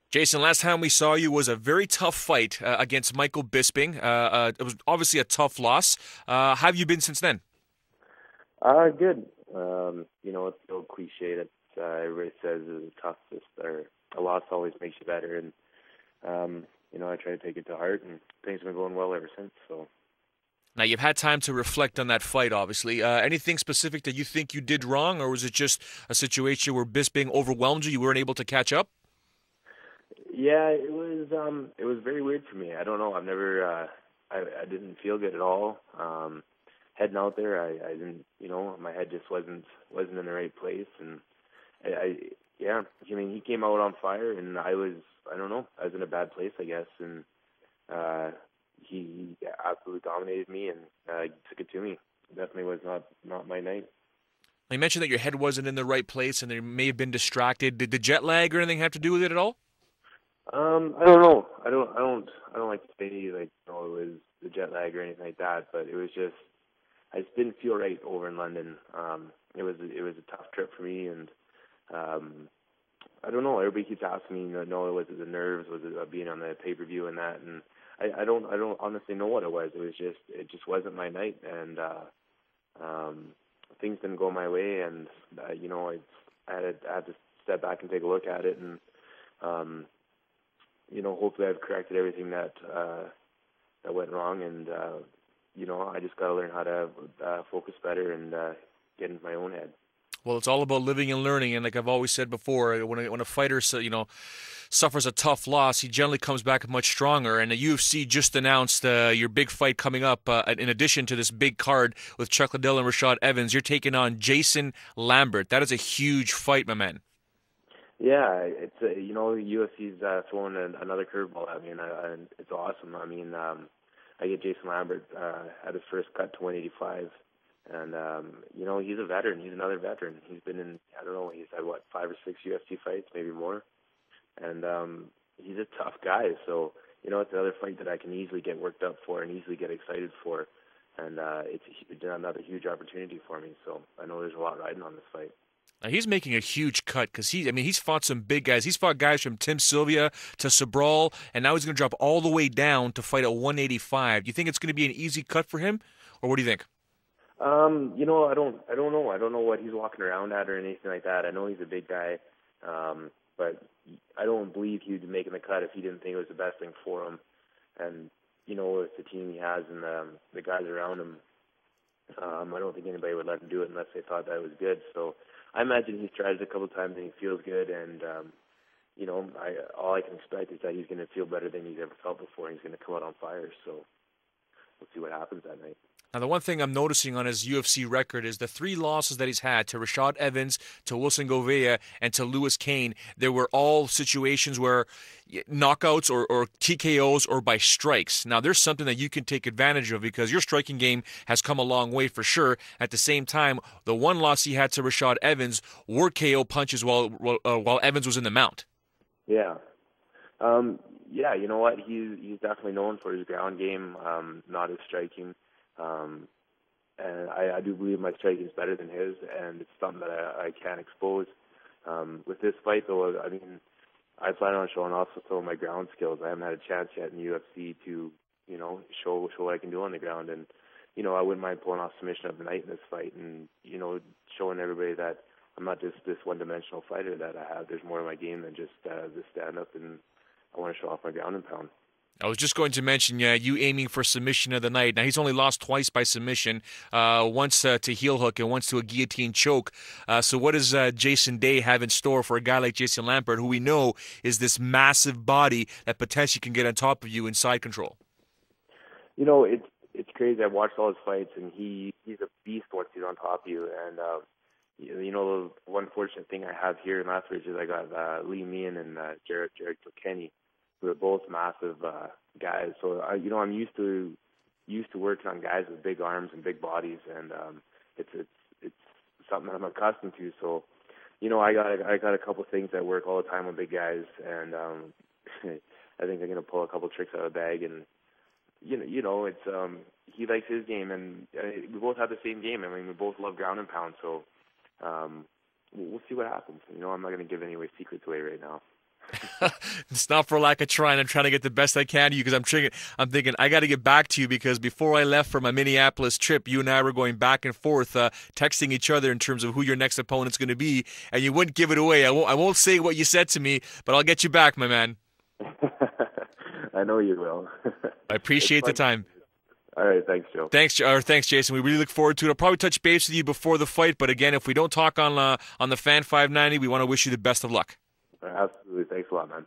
Jason, last time we saw you was a very tough fight against Michael Bisping. It was obviously a tough loss. How have you been since then? Good. It's so cliche that everybody says is a toughest or a loss always makes you better, and I try to take it to heart, and things have been going well ever since. So, Now, you've had time to reflect on that fight, obviously. Anything specific that you think you did wrong, or was it just a situation where Bisping overwhelmed you? You weren't able to catch up? yeah, it was very weird for me. I don't know. I've never I didn't feel good at all. Heading out there, I didn't. My head just wasn't in the right place, and I yeah. I mean, he came out on fire, and I don't know. I was in a bad place, I guess, and he absolutely dominated me and took it to me. Definitely was not my night. You mentioned that your head wasn't in the right place and you may have been distracted. Did the jet lag or anything have to do with it at all? I don't know. I don't like to say like it was the jet lag or anything like that, but it was just I just didn't feel right over in London. It was a tough trip for me, and um, I don't know. Everybody keeps asking me, no, was it the nerves? Was it being on the pay-per-view and that? And I don't honestly know what it was. It just wasn't my night, and um, things didn't go my way, and I had to step back and take a look at it, and um, hopefully I've corrected everything that went wrong, and I just got to learn how to focus better and get into my own head. Well, it's all about living and learning, and like I've always said before, when a fighter suffers a tough loss, he generally comes back much stronger. And the UFC just announced your big fight coming up. In addition to this big card with Chuck Liddell and Rashad Evans, you're taking on Jason Lambert. That is a huge fight, my man. Yeah, it's UFC's throwing another curveball at me, and it's awesome. I mean, I get Jason Lambert at his first cut to 185, and he's a veteran. He's another veteran. He's been in, I don't know, he's had what, 5 or 6 UFC fights, maybe more, and he's a tough guy. So it's another fight that I can easily get worked up for and easily get excited for, and it's another huge opportunity for me. So I know there's a lot riding on this fight. Now, he's making a huge cut because he's fought some big guys. He's fought guys from Tim Sylvia to Sobral, and now he's going to drop all the way down to fight at 185. Do you think it's going to be an easy cut for him, or what do you think? I don't know. I don't know what he's walking around at or anything like that. I know he's a big guy, but I don't believe he would be making the cut if he didn't think it was the best thing for him. And with the team he has and the guys around him, I don't think anybody would let him do it unless they thought that was good. So I imagine he's tried it a couple of times and he feels good. And all I can expect is that he's going to feel better than he's ever felt before. And he's going to come out on fire. So we'll see what happens that night. Now, the one thing I'm noticing on his UFC record is the 3 losses that he's had to Rashad Evans, to Wilson Govea, and to Lewis Kane. There were all situations where knockouts or TKOs or by strikes. Now, there's something that you can take advantage of because your striking game has come a long way for sure. At the same time, the one loss he had to Rashad Evans were KO punches while Evans was in the mount. Yeah. Yeah, you know what? He's definitely known for his ground game, not his striking. And I do believe my striking is better than his, and it's something that I can't expose. With this fight, though, I mean, I plan on showing off some of my ground skills. I haven't had a chance yet in UFC to, show what I can do on the ground. And, I wouldn't mind pulling off submission of the night in this fight and, showing everybody that I'm not just this one-dimensional fighter that I have. There's more to my game than just this stand-up, and I want to show off my ground and pound. I was just going to mention you aiming for submission of the night. Now, he's only lost twice by submission, once to heel hook and once to a guillotine choke. So what does Jason Day have in store for a guy like Jason Lambert, who we know is this massive body that potentially can get on top of you in side control? It's crazy. I've watched all his fights, and he's a beast once he's on top of you. And, the one fortunate thing I have here in Lethbridge is I got Lee Meehan and Jared Kilkenny, who are both massive guys. So I'm used to working on guys with big arms and big bodies, and it's something that I'm accustomed to. So I got a couple things that work all the time with big guys, and I think I'm gonna pull a couple tricks out of the bag. And it's he likes his game, and we both have the same game. I mean, we both love ground and pound. So we'll see what happens. I'm not gonna give any secrets away right now. It's not for lack of trying. I'm trying to get the best I can to you because I'm thinking I got to get back to you because before I left for my Minneapolis trip, you and I were going back and forth, texting each other in terms of who your next opponent's going to be, and you wouldn't give it away. I won't say what you said to me, but I'll get you back, my man. I know you will. I appreciate the time. All right, thanks, Joe. Thanks, Jason. We really look forward to it. I'll probably touch base with you before the fight, but again, if we don't talk on the Fan 590, we want to wish you the best of luck. Absolutely. Thanks a lot, man.